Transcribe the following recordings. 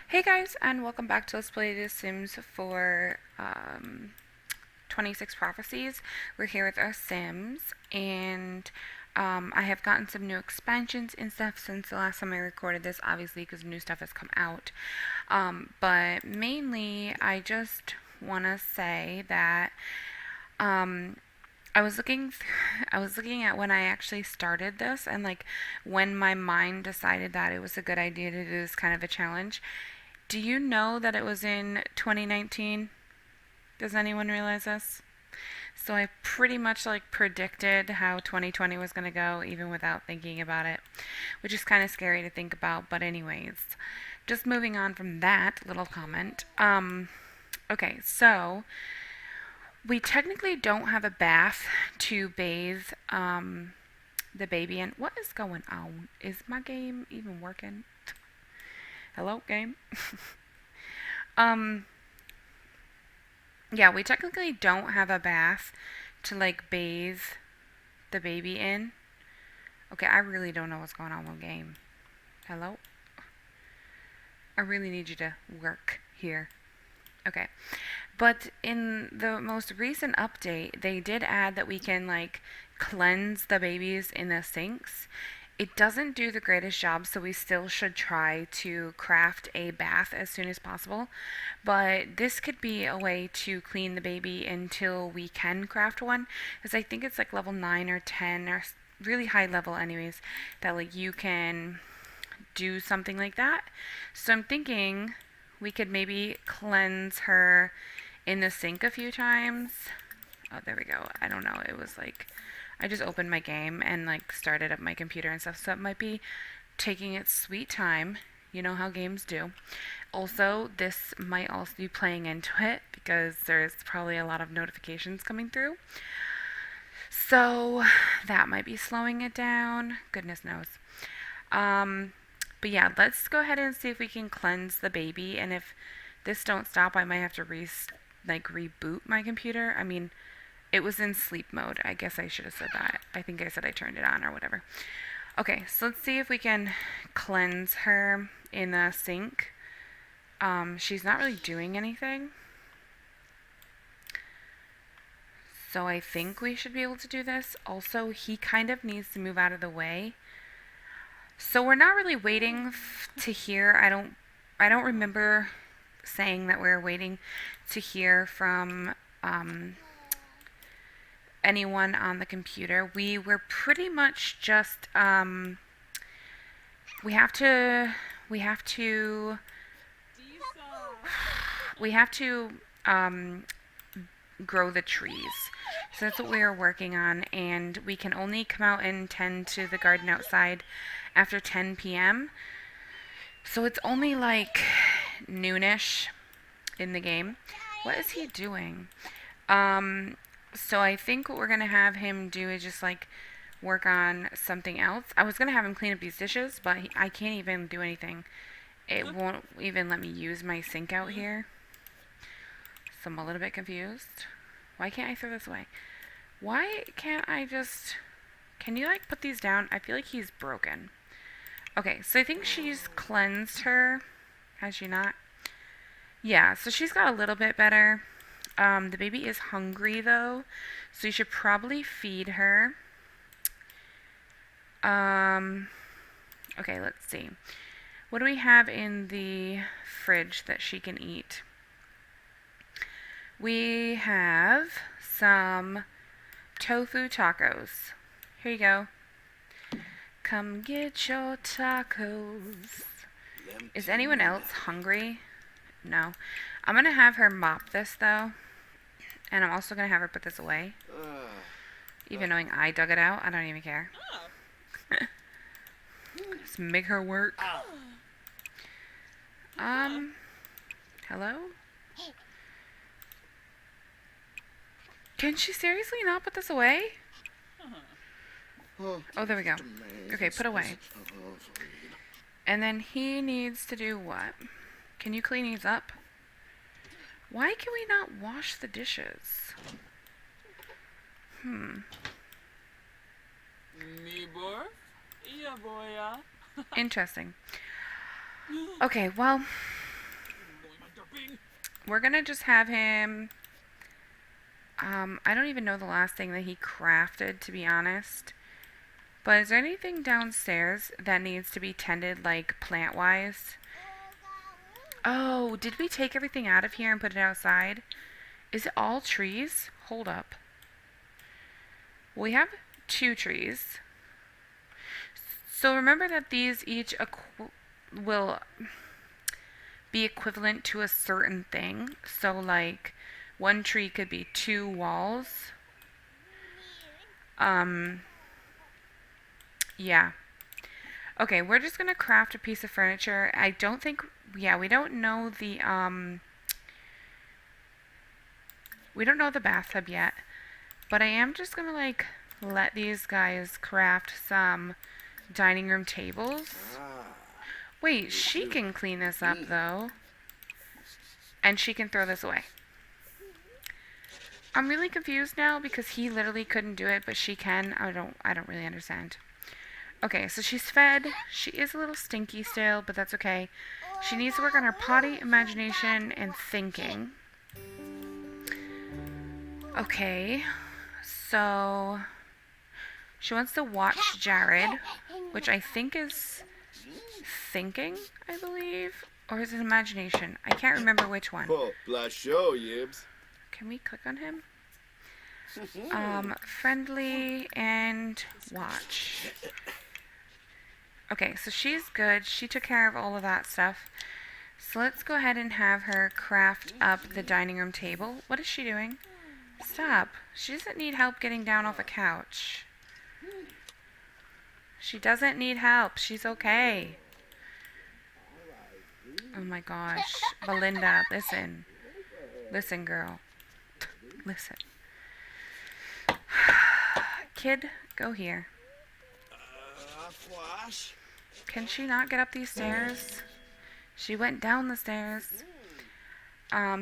Hey guys, and welcome back to Let's Play The Sims for 26 Prophecies. We're here with our Sims, and I have gotten some new expansions and stuff since the last time I recorded this, obviously because new stuff has come out. But mainly, I just want to say that I was looking at when I actually started this, and like when my mind decided that it was a good idea to do this kind of a challenge. Do you know that it was in 2019? Does anyone realize this? So I pretty much like predicted how 2020 was going to go even without thinking about it, which is kind of scary to think about, but anyways, just moving on from that little comment. Okay, so we technically don't have a bath to bathe the baby in. What is going on? Is my game even working? Hello, game? um, yeah, we technically don't have a bath to like bathe the baby in. Okay, I really don't know what's going on with game. Hello? I really need you to work here. Okay. But in the most recent update, they did add that we can like cleanse the babies in the sinks. It doesn't do the greatest job, so we still should try to craft a bath as soon as possible. But this could be a way to clean the baby until we can craft one, because I think it's like level 9 or 10 or really high level anyways, that like you can do something like that. So I'm thinking we could maybe cleanse her in the sink a few times. Oh, there we go. I don't know. It was like I just opened my game and like started up my computer and stuff, so it might be taking its sweet time. You know how games do. Also, this might also be playing into it because there's probably a lot of notifications coming through. So that might be slowing it down. Goodness knows. But yeah, let's go ahead and see if we can cleanse the baby. And if this don't stop, I might have to reboot my computer. I mean, it was in sleep mode. I guess I should have said that. I think I said I turned it on or whatever. Okay, so let's see if we can cleanse her in the sink. She's not really doing anything. So I think we should be able to do this. Also, he kind of needs to move out of the way. So we're not really waiting to hear. I don't remember saying that we're waiting to hear from anyone on the computer. We were pretty much just we have to we have to we have to grow the trees. So that's what we are working on, and we can only come out and tend to the garden outside after 10 p.m. So it's only like noonish in the game. What is he doing? So I think what we're going to have him do is just like work on something else. I was going to have him clean up these dishes, but I can't even do anything. It won't even let me use my sink out here. So I'm a little bit confused. Why can't I throw this away? Why can't I just... Can you like put these down? I feel like he's broken. Okay, so I think she's cleansed her. Has she not? Yeah, so she's got a little bit better. The baby is hungry though, so you should probably feed her. Okay, let's see. What do we have in the fridge that she can eat? We have some tofu tacos. Here you go. Come get your tacos. Is anyone else hungry? No. I'm going to have her mop this though. And I'm also going to have her put this away. Even knowing I dug it out, I don't even care. Just make her work. Hello? Can she seriously not put this away? Oh, there we go. Okay, put away. And then he needs to do what? Can you clean these up? Why can we not wash the dishes? Interesting. Okay, well, we're gonna just have him. I don't even know the last thing that he crafted, to be honest. But is there anything downstairs that needs to be tended, like plant-wise? Oh, did we take everything out of here and put it outside? Is it all trees? Hold up. We have 2 trees. So remember that these each will be equivalent to a certain thing. So like one tree could be 2 walls. Yeah. Okay, we're just gonna craft a piece of furniture. I don't think, yeah, we don't know the bathtub yet. But I am just gonna like let these guys craft some dining room tables. Wait, she can clean this up though. And she can throw this away. I'm really confused now because he literally couldn't do it, but she can. I don't really understand. Okay, so she's fed. She is a little stinky still, but that's okay. She needs to work on her potty, imagination, and thinking. Okay, so she wants to watch Jared, which I think is thinking, I believe. Or is it imagination? I can't remember which one. Can we click on him? Friendly and watch. Okay, so she's good. She took care of all of that stuff. So let's go ahead and have her craft up the dining room table. What is she doing? Stop. She doesn't need help getting down off a couch. She doesn't need help. She's okay. Oh my gosh. Belinda, listen. Listen, girl. Listen. Kid, go here. Can she not get up these stairs? She went down the stairs.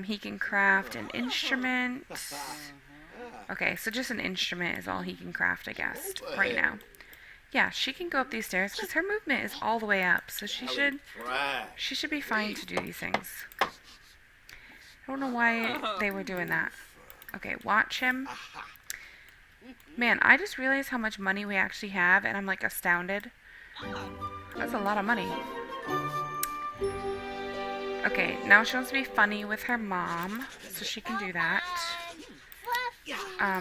He can craft an instrument. Okay, so just an instrument is all he can craft, I guess, right now. Yeah, she can go up these stairs because her movement is all the way up, so she should be fine to do these things. I don't know why they were doing that. Okay, watch him. Man, I just realized how much money we actually have, and I'm like astounded. That's a lot of money. Okay, now she wants to be funny with her mom, so she can do that.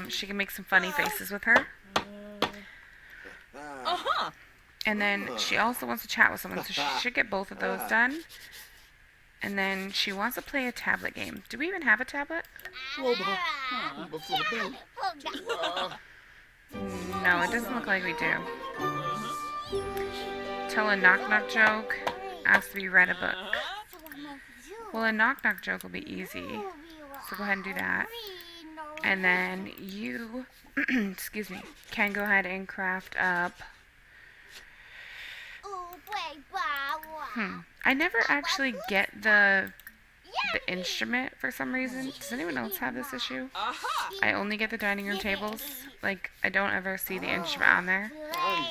She can make some funny faces with her. And then she also wants to chat with someone, so she should get both of those done. And then she wants to play a tablet game. Do we even have a tablet? No, it doesn't look like we do. Tell a knock-knock joke. Ask to be read a book. Well, a knock-knock joke will be easy. So go ahead and do that. And then you, excuse me, can go ahead and craft up. I never actually get the instrument for some reason. Does anyone else have this issue? I only get the dining room tables. Like, I don't ever see the instrument on there.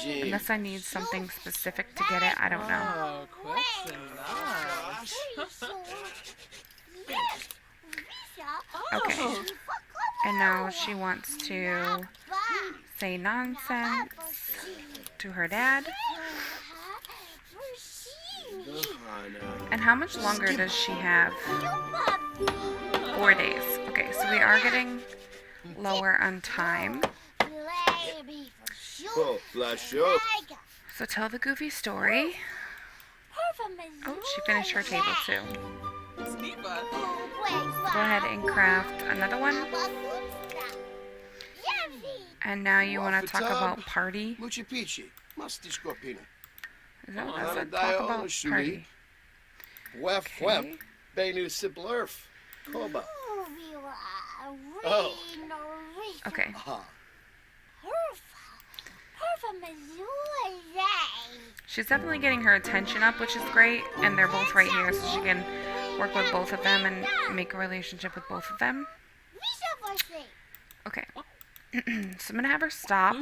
Unless I need something specific to get it. I don't know. Okay. And now she wants to say nonsense to her dad. And how much longer does she have? 4 days. Okay, so we are getting lower on time. So tell the goofy story. Oh, she finished her table too. Go ahead and craft another one. And now you want to talk about party? Is that what I said? Talk about party. Okay. Okay. She's definitely getting her attention up, which is great. And they're both right here, so she can work with both of them and make a relationship with both of them. Okay. So I'm going to have her stop.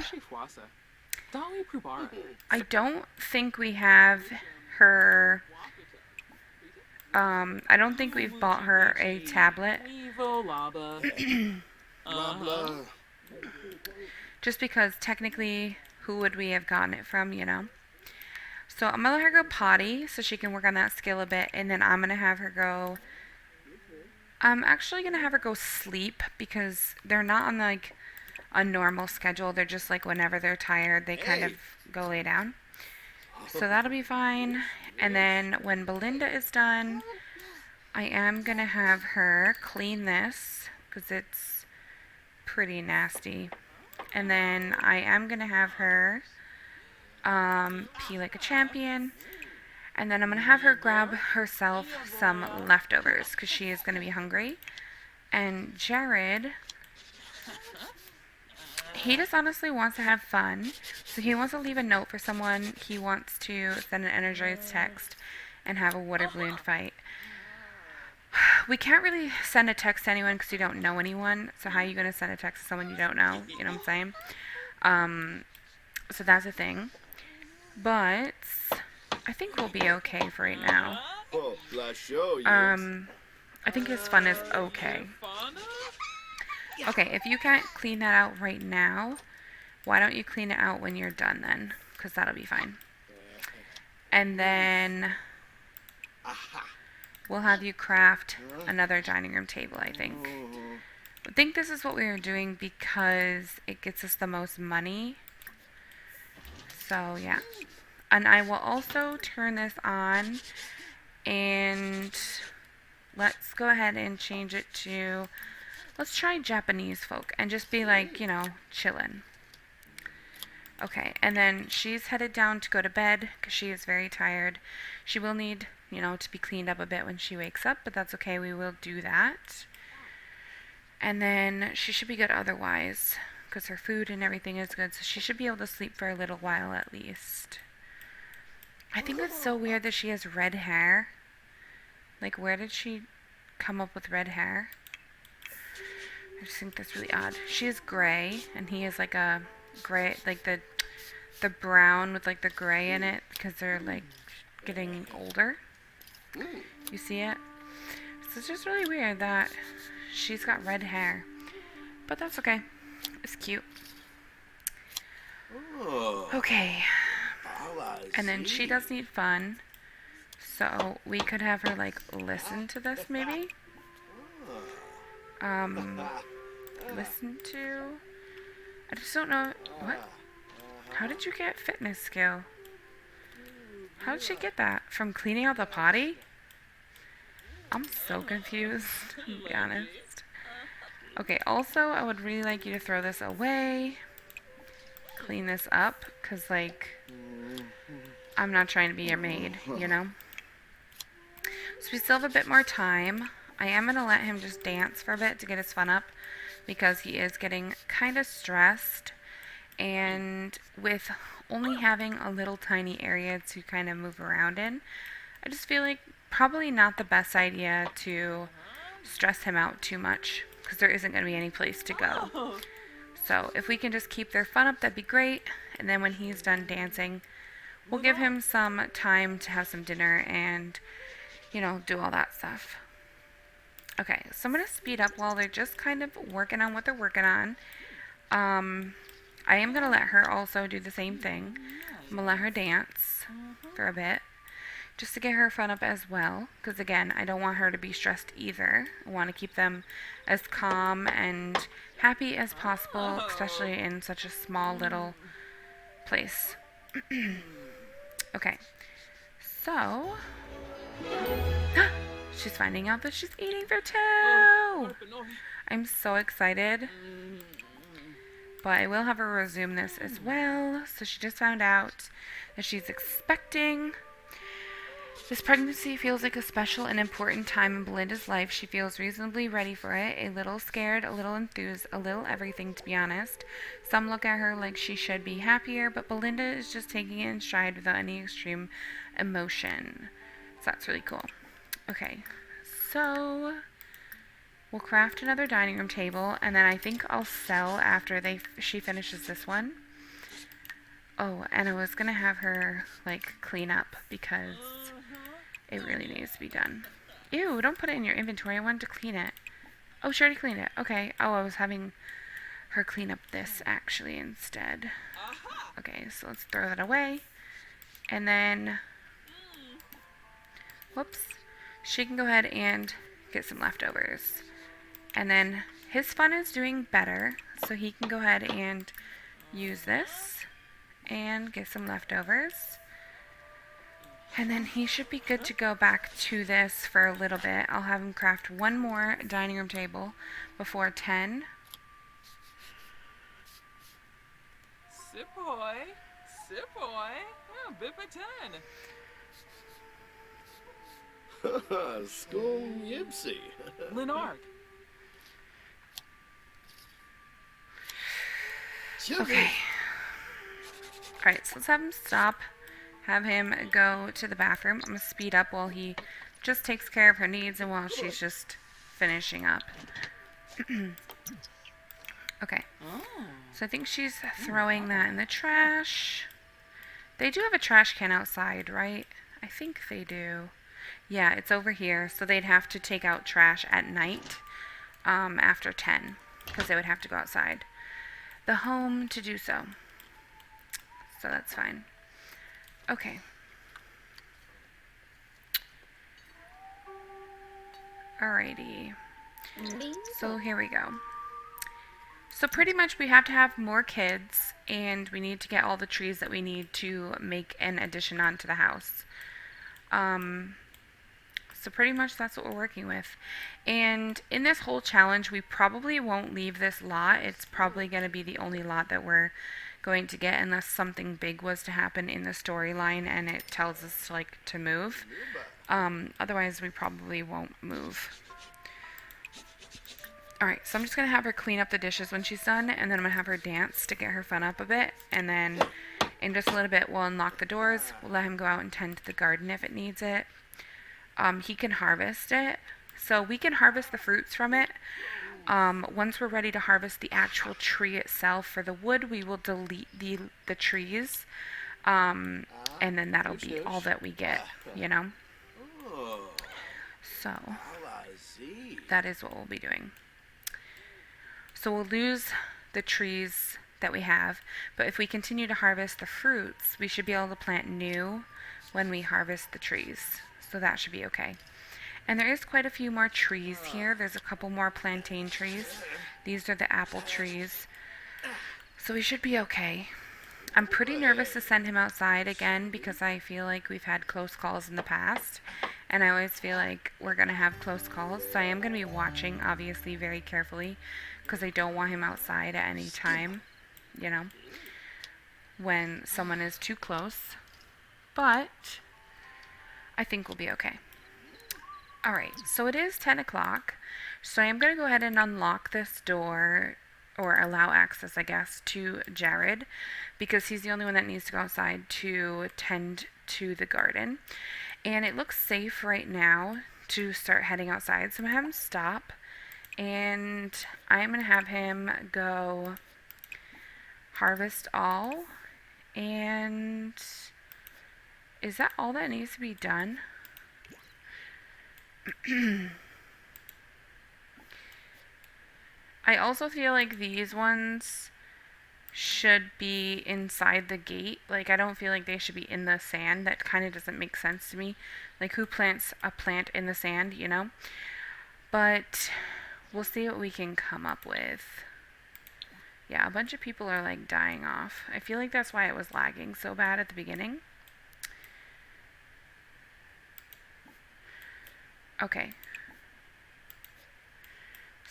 I don't think we have her... I don't think we've bought her a tablet. Just because technically, who would we have gotten it from, you know? So I'm going to let her go potty so she can work on that skill a bit. And then I'm going to have her go... I'm actually going to have her go sleep because they're not on like a normal schedule. They're just like whenever they're tired, they kind of go lay down. So that'll be fine. And then when Belinda is done, I am going to have her clean this because it's pretty nasty. And then I am going to have her pee like a champion. And then I'm going to have her grab herself some leftovers because she is going to be hungry. And Jared, he just honestly wants to have fun. So he wants to leave a note for someone. He wants to send an energized text and have a water balloon fight. We can't really send a text to anyone because you don't know anyone. So how are you going to send a text to someone you don't know? You know what I'm saying? So that's a thing. But I think we'll be okay for right now. I think his fun is okay. Okay, if you can't clean that out right now, why don't you clean it out when you're done then? Because that'll be fine. And then we'll have you craft another dining room table, I think. I think this is what we were doing because it gets us the most money. So, yeah. And I will also turn this on and let's go ahead and change it to, let's try Japanese folk and just be like, you know, chillin'. Okay, and then she's headed down to go to bed because she is very tired. She will need, you know, to be cleaned up a bit when she wakes up, but that's okay. We will do that. And then she should be good otherwise because her food and everything is good, so she should be able to sleep for a little while at least. I think it's so weird that she has red hair. Like, where did she come up with red hair? I just think that's really odd. She is gray, and he is like a gray, like the brown with like the gray in it because they're like getting older. You see it? So it's just really weird that she's got red hair. But that's okay. It's cute. Okay. And then she does need fun. So we could have her like listen to this maybe. Listen to... I just don't know... What? How did you get fitness skill? How did she get that? From cleaning out the potty? I'm so confused, to be honest. Okay, also, I would really like you to throw this away. Clean this up, because, like, I'm not trying to be your maid, you know? So we still have a bit more time. I am going to let him just dance for a bit to get his fun up, because he is getting kind of stressed. And with only having a little tiny area to kind of move around in, I just feel like probably not the best idea to stress him out too much because there isn't going to be any place to go. So if we can just keep their fun up, that'd be great. And then when he's done dancing, we'll give him some time to have some dinner and, you know, do all that stuff. Okay, so I'm going to speed up while they're just kind of working on what they're working on. I am going to let her also do the same thing. I'm going to let her dance for a bit, just to get her fun up as well. Because again, I don't want her to be stressed either. I want to keep them as calm and happy as possible, especially in such a small little place. Okay, so... she's finding out that she's eating for two! I'm so excited. But I will have her resume this as well. So she just found out that she's expecting. This pregnancy feels like a special and important time in Belinda's life. She feels reasonably ready for it. A little scared, a little enthused, a little everything, to be honest. Some look at her like she should be happier, but Belinda is just taking it in stride without any extreme emotion. So that's really cool. Okay, so We'll craft another dining room table, and then I think I'll sell after she finishes this one. Oh, and I was gonna have her, like, clean up because it really needs to be done. Ew, don't put it in your inventory. I wanted to clean it. Oh, she already cleaned it. Okay. Oh, I was having her clean up this, actually, instead. Okay, so let's throw that away. And then, whoops, she can go ahead and get some leftovers. And then his fun is doing better, so he can go ahead and use this and get some leftovers. And then he should be good to go back to this for a little bit. I'll have him craft one more dining room table before 10. Sipoy, yeah, Bippa 10. Skong Yipsy. Leonard. Okay. Alright, so let's have him stop. Have him go to the bathroom. I'm going to speed up while he just takes care of her needs and while she's just finishing up. Okay. So I think she's throwing that in the trash. They do have a trash can outside, right? I think they do. Yeah, it's over here. So they'd have to take out trash at night after 10 because they would have to go outside the home to do so. So that's fine. Okay. Alrighty. So here we go. So pretty much we have to have more kids, and we need to get all the trees that we need to make an addition onto the house. So pretty much that's what we're working with. And in this whole challenge, we probably won't leave this lot. It's probably going to be the only lot that we're going to get unless something big was to happen in the storyline and it tells us to move. Otherwise, we probably won't move. Alright, so I'm just going to have her clean up the dishes when she's done, and then I'm going to have her dance to get her fun up a bit, and then in just a little bit we'll unlock the doors, we'll let him go out and tend to the garden if it needs it. He can harvest it, so we can harvest the fruits from it. Once we're ready to harvest the actual tree itself, for the wood we will delete the trees, and then that'll be all that we get, you know? So, that is what we'll be doing. So we'll lose the trees that we have, but if we continue to harvest the fruits, we should be able to plant new when we harvest the trees. So that should be okay. And there is quite a few more trees here. There's a couple more plantain trees. These are the apple trees. So we should be okay. I'm pretty nervous to send him outside again because I feel like we've had close calls in the past. And I always feel like we're going to have close calls. So I am going to be watching, obviously, very carefully because I don't want him outside at any time, you know, when someone is too close. But I think we'll be okay. Alright, so it is 10 o'clock. So I am going to go ahead and unlock this door, or allow access, I guess, to Jared, because he's the only one that needs to go outside to tend to the garden. And it looks safe right now to start heading outside, so I'm going to have him stop, and I'm going to have him go harvest all. And is that all that needs to be done? I also feel like these ones should be inside the gate. Like, I don't feel like they should be in the sand. That kind of doesn't make sense to me. Like, who plants a plant in the sand, you know? But we'll see what we can come up with. Yeah, a bunch of people are like dying off. I feel like that's why it was lagging so bad at the beginning. Okay.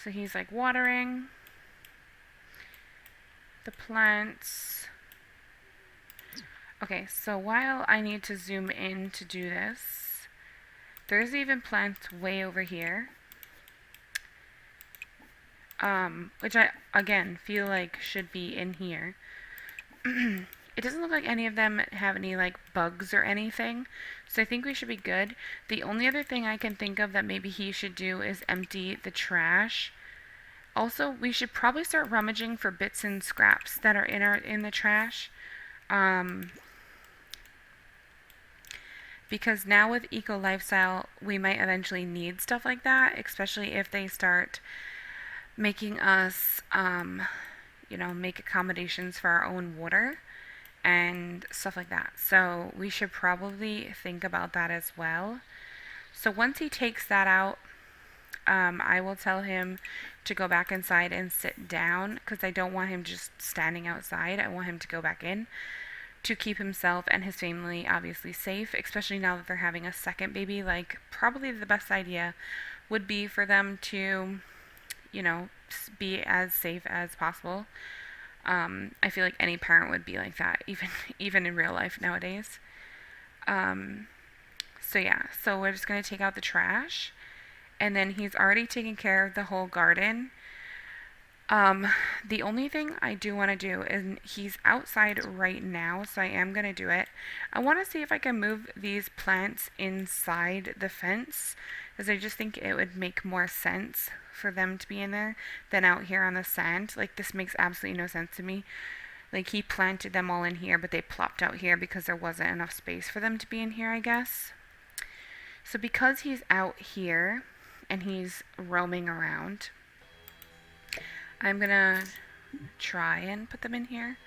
So he's like watering the plants. Okay, so while I need to zoom in to do this, there's even plants way over here. Which I, again, feel like should be in here. it doesn't look like any of them have any like bugs or anything. So I think we should be good. The only other thing I can think of that maybe he should do is empty the trash. Also, we should probably start rummaging for bits and scraps that are in the trash. Um, because now with eco lifestyle, we might eventually need stuff like that, especially if they start making us, make accommodations for our own water and stuff like that. So we should probably think about that as well. So once he takes that out, I will tell him to go back inside and sit down because I don't want him just standing outside. I want him to go back in to keep himself and his family obviously safe, especially now that they're having a second baby. Like, probably the best idea would be for them to, be as safe as possible. I feel like any parent would be like that, even in real life nowadays. So yeah, so we're just gonna take out the trash, and then he's already taken care of the whole garden. The only thing I do want to do is he's outside right now, so I am going to do it. I want to see if I can move these plants inside the fence, because I just think it would make more sense for them to be in there than out here on the sand. Like, this makes absolutely no sense to me. Like, he planted them all in here, but they plopped out here because there wasn't enough space for them to be in here, I guess. So because he's out here and he's roaming around, I'm gonna try and put them in here.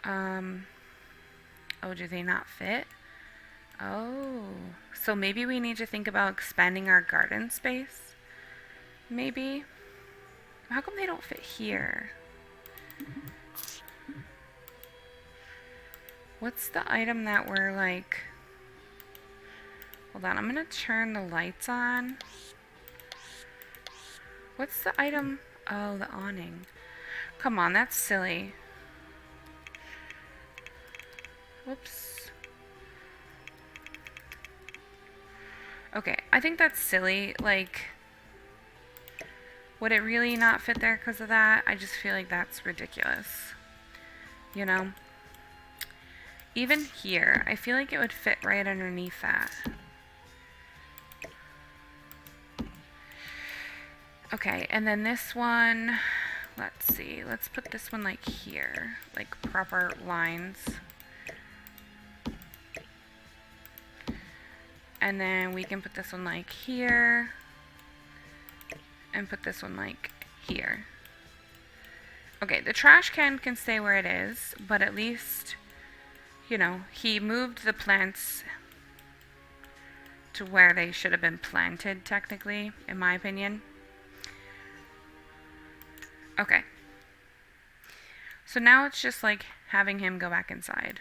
Oh, do they not fit? Oh, so maybe we need to think about expanding our garden space. Maybe. How come they don't fit here? What's the item that we're like... Hold on, I'm gonna turn the lights on. What's the item? Oh, the awning. Come on, that's silly. Whoops. Okay, I think that's silly. Like, would it really not fit there because of that? I just feel like that's ridiculous. You know? Even here, I feel like it would fit right underneath that. Okay, and then this one, let's see, let's put this one like here, like proper lines. And then we can put this one like here, and put this one like here. Okay, the trash can stay where it is, but at least, he moved the plants to where they should have been planted, technically, in my opinion. Okay. So now it's just like having him go back inside.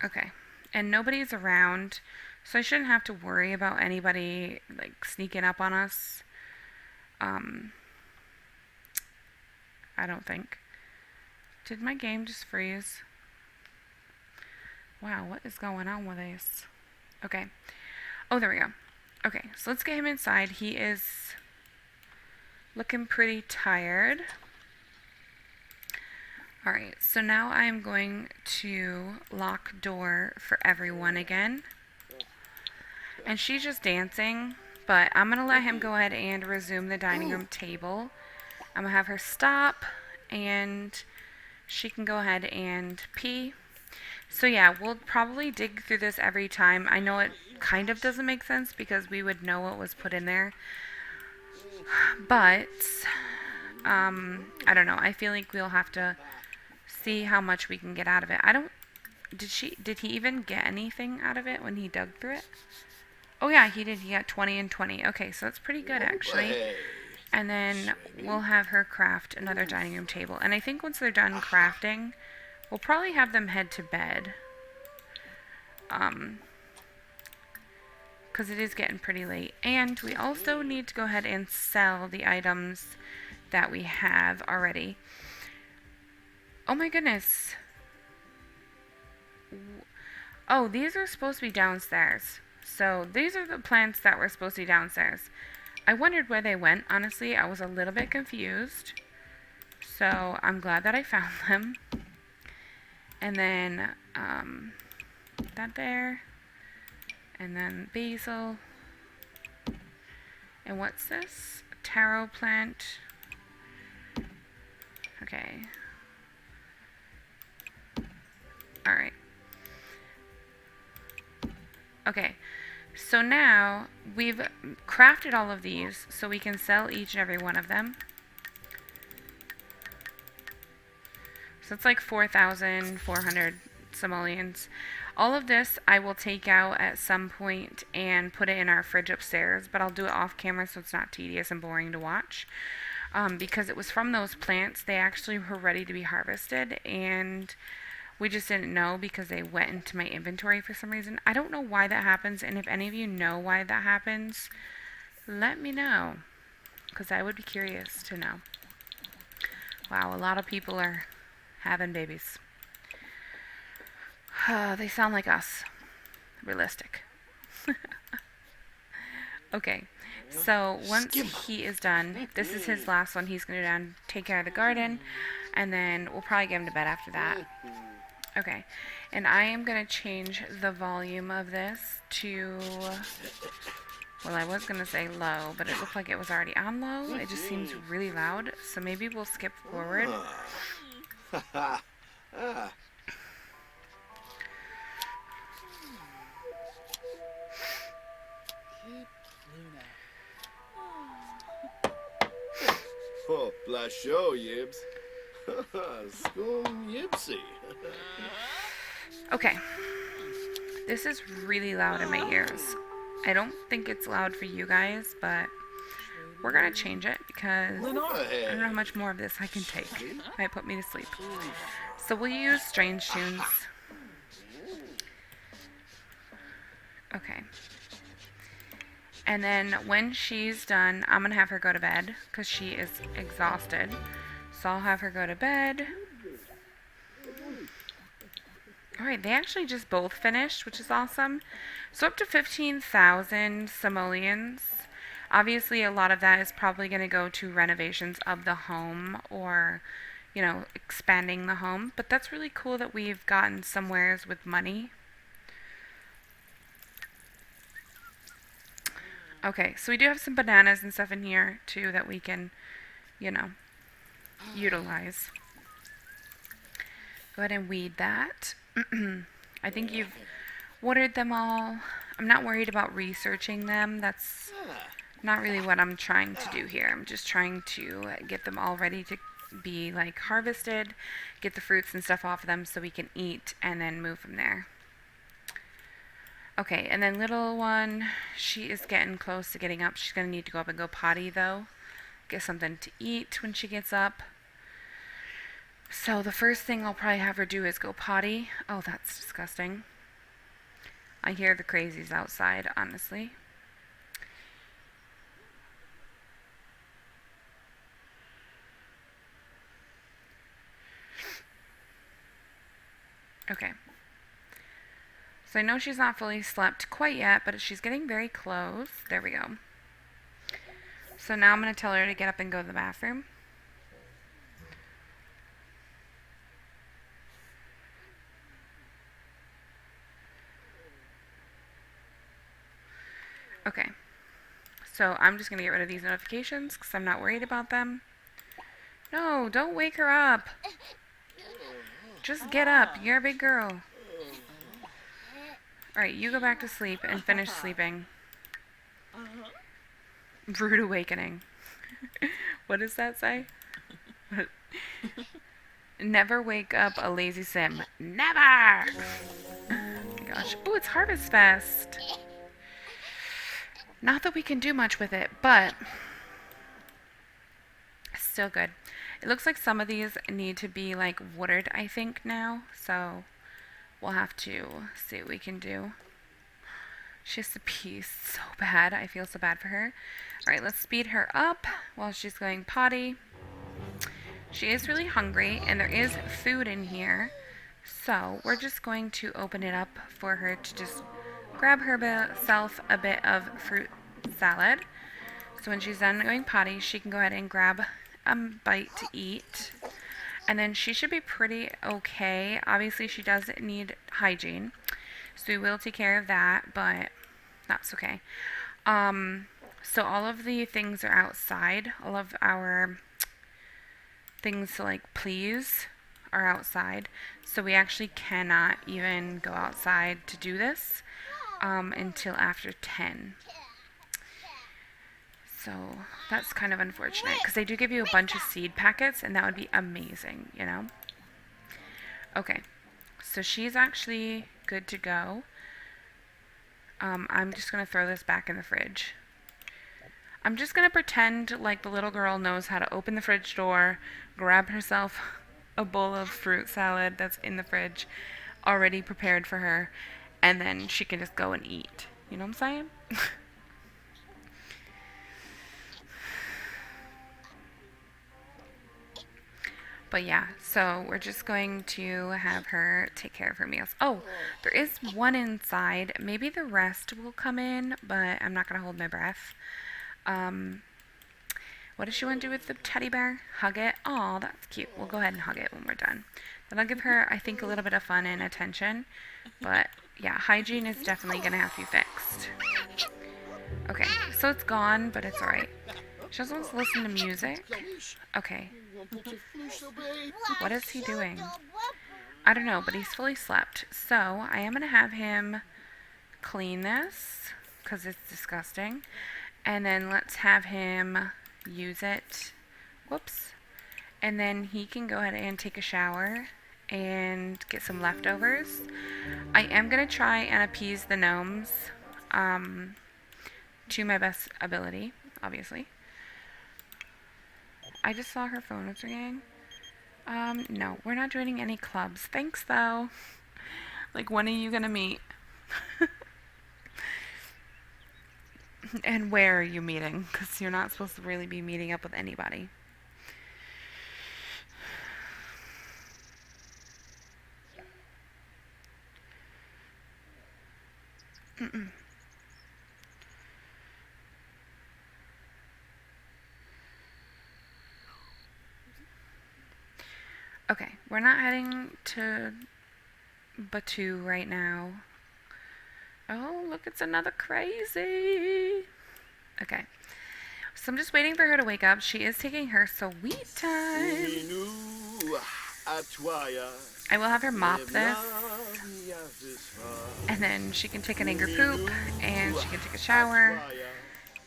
Okay. And nobody's around, so I shouldn't have to worry about anybody like sneaking up on us. I don't think. Did my game just freeze? Wow, what is going on with this? Okay. Oh, there we go. Okay, so let's get him inside. He is looking pretty tired. Alright, so now I'm going to lock door for everyone again. And she's just dancing, but I'm going to let him go ahead and resume the dining room table. I'm going to have her stop, and she can go ahead and pee. So yeah, we'll probably dig through this every time. I know it kind of doesn't make sense because we would know what was put in there. But, I don't know. I feel like we'll have to see how much we can get out of it. Did he even get anything out of it when he dug through it? Oh yeah, he did. He got 20 and 20. Okay, so that's pretty good actually. And then we'll have her craft another dining room table. And I think once they're done crafting, we'll probably have them head to bed. Because it is getting pretty late. And we also need to go ahead and sell the items that we have already. Oh my goodness. Oh, these are supposed to be downstairs. So these are the plants that were supposed to be downstairs. I wondered where they went, honestly. I was a little bit confused. So I'm glad that I found them. And then that there. And then basil. And what's this? Taro plant. Okay. Alright. Okay. So now we've crafted all of these so we can sell each and every one of them. So it's like 4,400 simoleons. All of this I will take out at some point and put it in our fridge upstairs, but I'll do it off camera so it's not tedious and boring to watch. Because it was from those plants, they actually were ready to be harvested, and we just didn't know because they went into my inventory for some reason. I don't know why that happens, and if any of you know why that happens, let me know, because I would be curious to know. Wow, a lot of people are having babies. They sound like us. Realistic. Okay, so once he is done, this is his last one. He's going to go down, take care of the garden, and then we'll probably get him to bed after that. Okay, and I am going to change the volume of this to, well, I was going to say low, but it looked like it was already on low. It just seems really loud, so maybe we'll skip forward. Oh, blasho, Yibs. Scum Yibsy. Okay, this is really loud in my ears. I don't think it's loud for you guys, but we're gonna change it because I don't know how much more of this I can take. It might put me to sleep. So we'll use strange tunes. Okay. And then when she's done, I'm gonna have her go to bed because she is exhausted. So I'll have her go to bed. Alright, they actually just both finished, which is awesome. So up to 15,000 simoleons. Obviously, a lot of that is probably going to go to renovations of the home or, you know, expanding the home. But that's really cool that we've gotten somewheres with money. Okay, so we do have some bananas and stuff in here, too, that we can, you know, utilize. Go ahead and weed that. I think you've watered them all. I'm not worried about researching them. That's not really what I'm trying to do here. I'm just trying to get them all ready to be like harvested, get the fruits and stuff off of them so we can eat and then move from there. Okay, and then little one, she is getting close to getting up. She's going to need to go up and go potty though. Get something to eat when she gets up. So the first thing I'll probably have her do is go potty. Oh, that's disgusting. I hear the crazies outside, honestly. Okay. So I know she's not fully slept quite yet, but she's getting very close. There we go. So now I'm going to tell her to get up and go to the bathroom. Okay. So I'm just going to get rid of these notifications because I'm not worried about them. No, don't wake her up. Just get up. You're a big girl. Alright, you go back to sleep and finish sleeping. Rude awakening. What does that say? Never wake up a lazy sim. Never! Oh my gosh. Oh, it's Harvestfest. Not that we can do much with it, but still good. It looks like some of these need to be like watered, I think, now. So we'll have to see what we can do. She has to pee so bad. I feel so bad for her. Alright, let's speed her up while she's going potty. She is really hungry, and there is food in here. So we're just going to open it up for her to just grab herself a bit of fruit salad. So when she's done going potty, she can go ahead and grab a bite to eat. And then she should be pretty okay. Obviously, she does need hygiene, so we will take care of that, but that's okay. Um, so all of the things are outside. All of our things to like please are outside. So we actually cannot even go outside to do this until after 10. So that's kind of unfortunate because they do give you a bunch of seed packets and that would be amazing, you know? Okay, so she's actually good to go. I'm just going to throw this back in the fridge. I'm just going to pretend like the little girl knows how to open the fridge door, grab herself a bowl of fruit salad that's in the fridge, already prepared for her, and then she can just go and eat. You know what I'm saying? But yeah, so we're just going to have her take care of her meals. Oh, there is one inside. Maybe the rest will come in, but I'm not going to hold my breath. Um, what does she want to do with the teddy bear? Hug it? Oh, that's cute. We'll go ahead and hug it when we're done. That'll give her, I think, a little bit of fun and attention. But yeah, hygiene is definitely going to have to be fixed. Okay, so it's gone, but it's alright. She just wants to listen to music. Okay. What is he doing? I don't know, but he's fully slept. So I am going to have him clean this because it's disgusting. And then let's have him use it. Whoops. And then he can go ahead and take a shower and get some leftovers. I am going to try and appease the gnomes to my best ability, obviously. I just saw her phone was ringing. No, we're not joining any clubs. Thanks, though. Like, when are you going to meet? And where are you meeting? Because you're not supposed to really be meeting up with anybody. Okay, we're not heading to Batu right now. Oh, look, it's another crazy. Okay. So I'm just waiting for her to wake up. She is taking her sweet time. I will have her mop this. And then she can take an angry poop. And she can take a shower.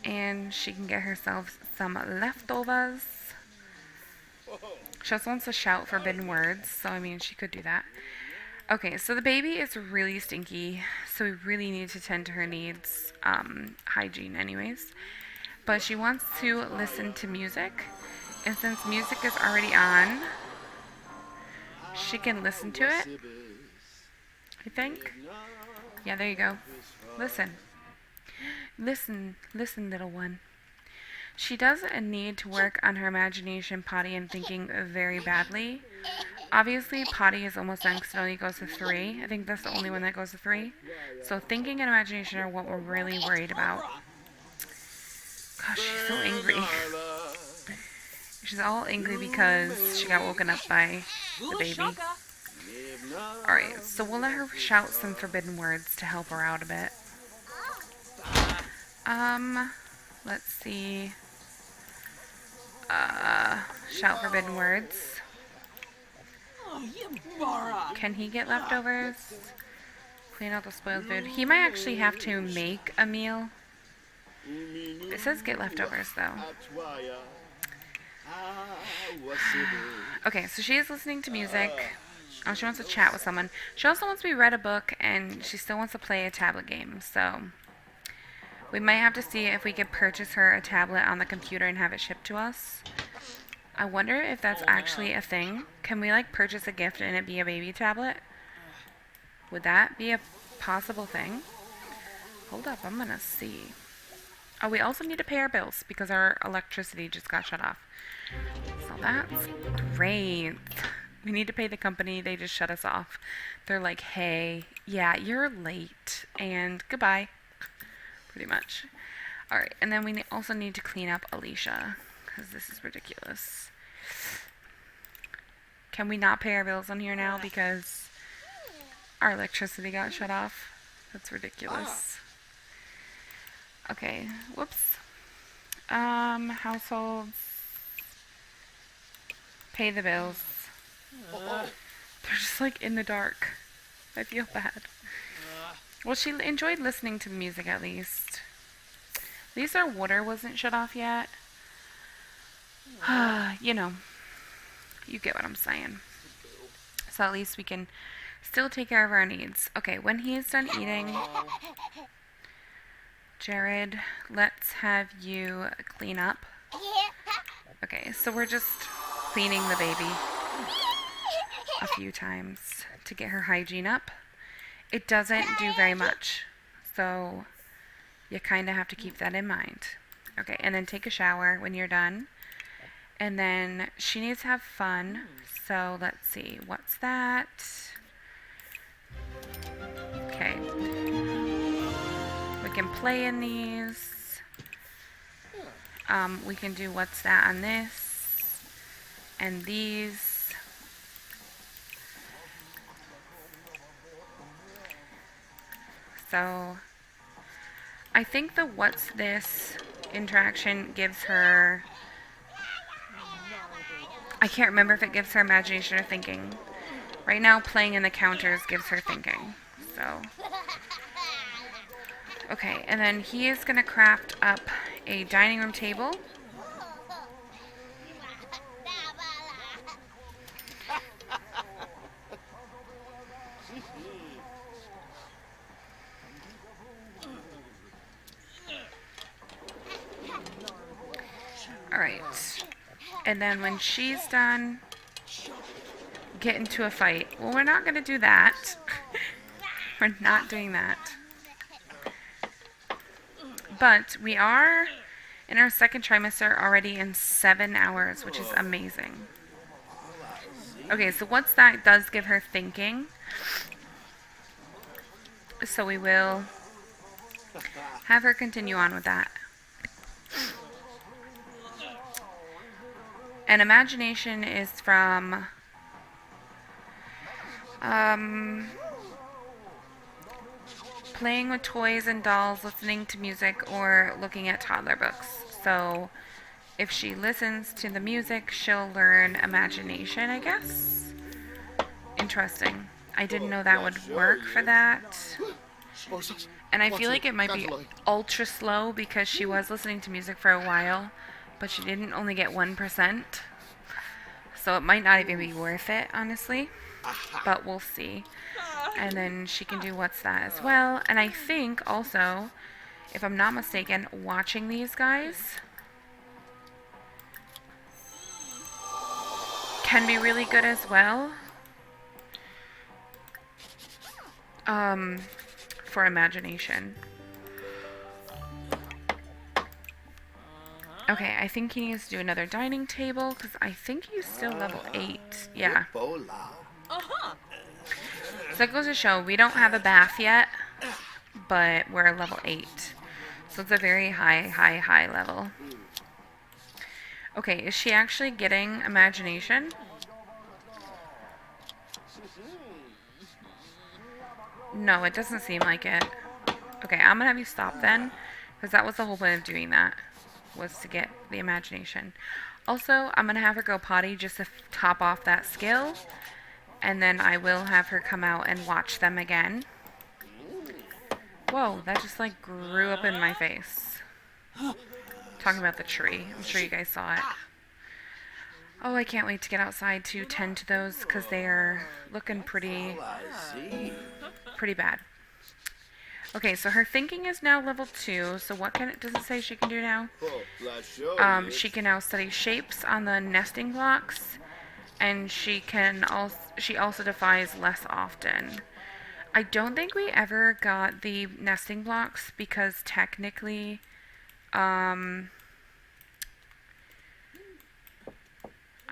And she can get herself some leftovers. She also wants to shout forbidden words. So, I mean, she could do that. Okay, so the baby is really stinky, so we really need to tend to her needs, hygiene anyways. But she wants to listen to music, and since music is already on, she can listen to it, I think. Yeah, there you go. Listen. Listen, listen, little one. She does need to work on her imagination, potty, and thinking very badly. Obviously, potty is almost done because it only goes to 3. I think that's the only one that goes to 3. So thinking and imagination are what we're really worried about. Gosh, she's so angry. She's all angry because she got woken up by the baby. Alright, so we'll let her shout some forbidden words to help her out a bit. Let's see. Shout forbidden words. Can he get leftovers? Clean out the spoiled food. He might actually have to make a meal. It says get leftovers, though. Okay, so she is listening to music. Oh, she wants to chat with someone. She also wants to be read a book, and she still wants to play a tablet game, so we might have to see if we could purchase her a tablet on the computer and have it shipped to us. I wonder if that's actually a thing. Can we, like, purchase a gift and it be a baby tablet? Would that be a possible thing? Hold up, I'm gonna see. Oh, we also need to pay our bills because our electricity just got shut off. So that's great. We need to pay the company. They just shut us off. They're like, hey, yeah, you're late. And goodbye. Pretty much. Alright, and then we also need to clean up Alicia. Because this is ridiculous. Can we not pay our bills on here now because our electricity got shut off? That's ridiculous. Okay, whoops. Households. Pay the bills. They're just like in the dark. I feel bad. Well, she enjoyed listening to the music at least. At least our water wasn't shut off yet. You know, you get what I'm saying. So at least we can still take care of our needs. Okay, when he is done eating, Jared, let's have you clean up. Okay, so we're just cleaning the baby a few times to get her hygiene up. It doesn't do very much, so you kind of have to keep that in mind. Okay, and then take a shower when you're done. And then she needs to have fun. So let's see, what's that? Okay. We can play in these. We can do what's that on this. And these. So I think the what's this interaction gives her, I can't remember if it gives her imagination or thinking. Right now playing in the counters gives her thinking. So okay, and then he is going to craft up a dining room table. Alright. And then when she's done, get into a fight. Well, we're not going to do that. We're not doing that. But we are in our second trimester already in 7 hours, which is amazing. Okay, so what's that does give her thinking. So we will have her continue on with that. And imagination is from playing with toys and dolls, listening to music, or looking at toddler books. So if she listens to the music, she'll learn imagination, I guess. Interesting. I didn't know that would work for that. And I feel like it might be ultra slow because she was listening to music for a while, but she didn't only get 1%. So it might not even be worth it, honestly. But we'll see. And then she can do what's that as well. And I think also, if I'm not mistaken, watching these guys can be really good as well. For imagination. Okay, I think he needs to do another dining table because I think he's still level 8. Yeah. So that goes to show we don't have a bath yet, but we're level 8. So it's a very high level. Okay, is she actually getting imagination? No, it doesn't seem like it. Okay, I'm gonna have you stop then, because that was the whole point of doing that, was to get the imagination. Also, I'm gonna have her go potty just to top off that skill, and then I will have her come out and watch them again. Whoa, that just like grew up in my face. Talking about the tree. I'm sure you guys saw it. Oh, I can't wait to get outside to tend to those because they are looking pretty bad. Okay, so her thinking is now level 2. So what does it say she can do now? She can now study shapes on the nesting blocks, and she also defies less often. I don't think we ever got the nesting blocks because technically, I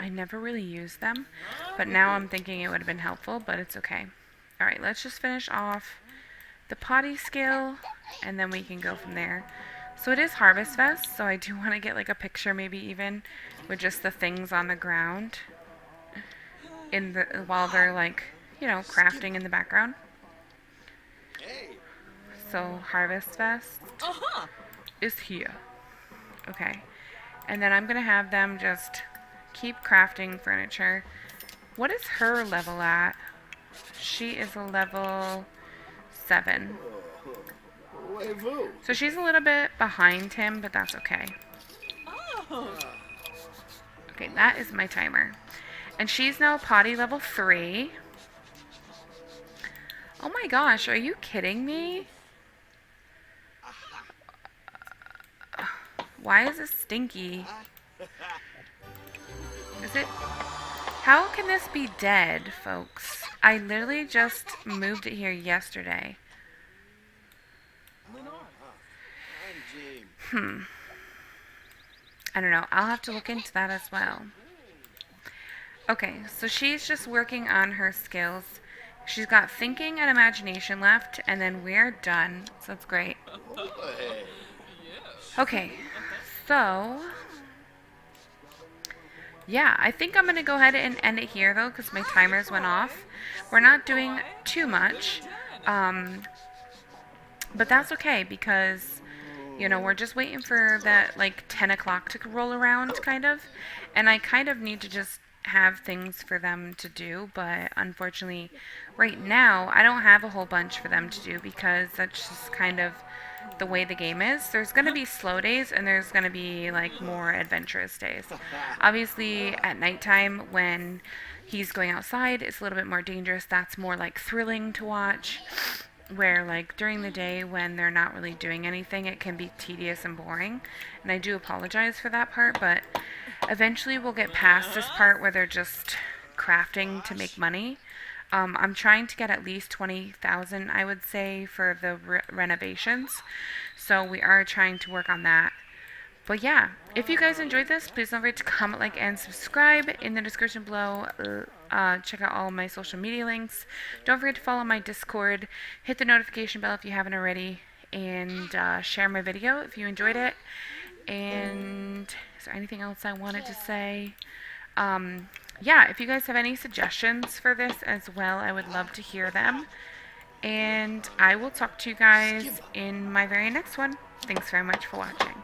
never really used them, but now I'm thinking it would have been helpful, but it's okay. Alright, let's just finish off the potty skill, and then we can go from there. So it is Harvestfest, so I do want to get like a picture maybe even with just the things on the ground. in the while they're like, crafting in the background. Hey. So Harvestfest Uh-huh. is here. Okay. And then I'm going to have them just keep crafting furniture. What is her level at? She is a level 7. Wait-voo. So she's a little bit behind him, but that's okay. Oh. Okay, that is my timer. And she's now potty level 3. Oh my gosh, are you kidding me? Why is this stinky? Is it... How can this be dead, folks? I literally just moved it here yesterday. Leonard. I'm Jim. I don't know. I'll have to look into that as well. Okay, so she's just working on her skills. She's got thinking and imagination left, and then we're done. So that's great. Hey. Okay, so... Yeah, I think I'm going to go ahead and end it here, though, because my timers went off. We're not doing too much, but that's okay, because, we're just waiting for that, 10 o'clock to roll around, kind of, and I kind of need to just have things for them to do, but unfortunately, right now, I don't have a whole bunch for them to do, because that's just kind of the way the game is. There's going to be slow days and there's going to be more adventurous days. Obviously at nighttime when he's going outside it's a little bit more dangerous. That's more thrilling to watch, where during the day when they're not really doing anything it can be tedious and boring, and I do apologize for that part, but eventually we'll get past this part where they're just crafting to make money. I'm trying to get at least 20,000, I would say, for the renovations. So we are trying to work on that. But yeah, if you guys enjoyed this, please don't forget to comment, like, and subscribe. In the description below, check out all my social media links. Don't forget to follow my Discord. Hit the notification bell if you haven't already. And share my video if you enjoyed it. And is there anything else I wanted to say? Yeah, if you guys have any suggestions for this as well, I would love to hear them. And I will talk to you guys in my very next one. Thanks very much for watching.